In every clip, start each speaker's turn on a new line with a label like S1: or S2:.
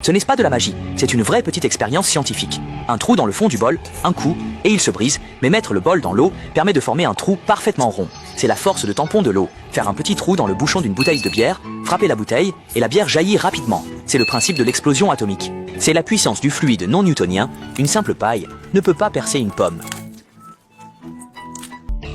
S1: Ce n'est pas de la magie, c'est une vraie petite expérience scientifique. Un trou dans le fond du bol, un coup, et il se brise, mais mettre le bol dans l'eau permet de former un trou parfaitement rond. C'est la force de tampon de l'eau. Faire un petit trou dans le bouchon d'une bouteille de bière, frapper la bouteille, et la bière jaillit rapidement. C'est le principe de l'explosion atomique. C'est la puissance du fluide non newtonien, une simple paille ne peut pas percer une pomme.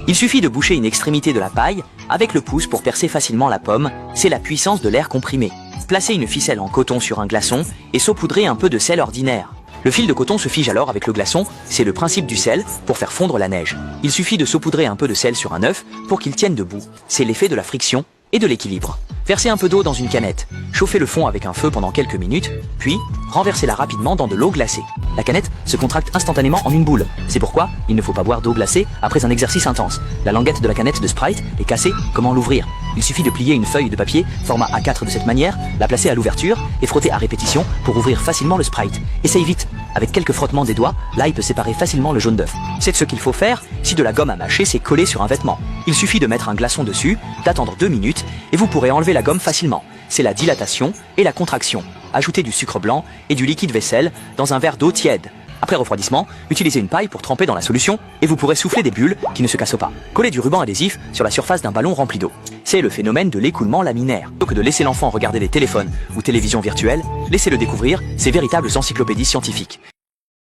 S1: Il suffit de boucher une extrémité de la paille avec le pouce pour percer facilement la pomme, c'est la puissance de l'air comprimé. Placez une ficelle en coton sur un glaçon et saupoudrez un peu de sel ordinaire. Le fil de coton se fige alors avec le glaçon, c'est le principe du sel pour faire fondre la neige. Il suffit de saupoudrer un peu de sel sur un œuf pour qu'il tienne debout. C'est l'effet de la friction et de l'équilibre. Versez un peu d'eau dans une canette, chauffez le fond avec un feu pendant quelques minutes, puis renversez-la rapidement dans de l'eau glacée. La canette se contracte instantanément en une boule. C'est pourquoi il ne faut pas boire d'eau glacée après un exercice intense. La languette de la canette de Sprite est cassée, comment l'ouvrir? Il suffit de plier une feuille de papier format A4 de cette manière, la placer à l'ouverture et frotter à répétition pour ouvrir facilement le Sprite. Essaye vite, avec quelques frottements des doigts, l'ail peut séparer facilement le jaune d'œuf. C'est ce qu'il faut faire si de la gomme à mâcher s'est collée sur un vêtement. Il suffit de mettre un glaçon dessus, d'attendre 2 minutes et vous pourrez enlever la gomme facilement. C'est la dilatation et la contraction. Ajoutez du sucre blanc et du liquide vaisselle dans un verre d'eau tiède. Après refroidissement, utilisez une paille pour tremper dans la solution et vous pourrez souffler des bulles qui ne se cassent pas. Collez du ruban adhésif sur la surface d'un ballon rempli d'eau. C'est le phénomène de l'écoulement laminaire. Plutôt que de laisser l'enfant regarder des téléphones ou télévisions virtuelles, laissez-le découvrir ces véritables encyclopédies scientifiques.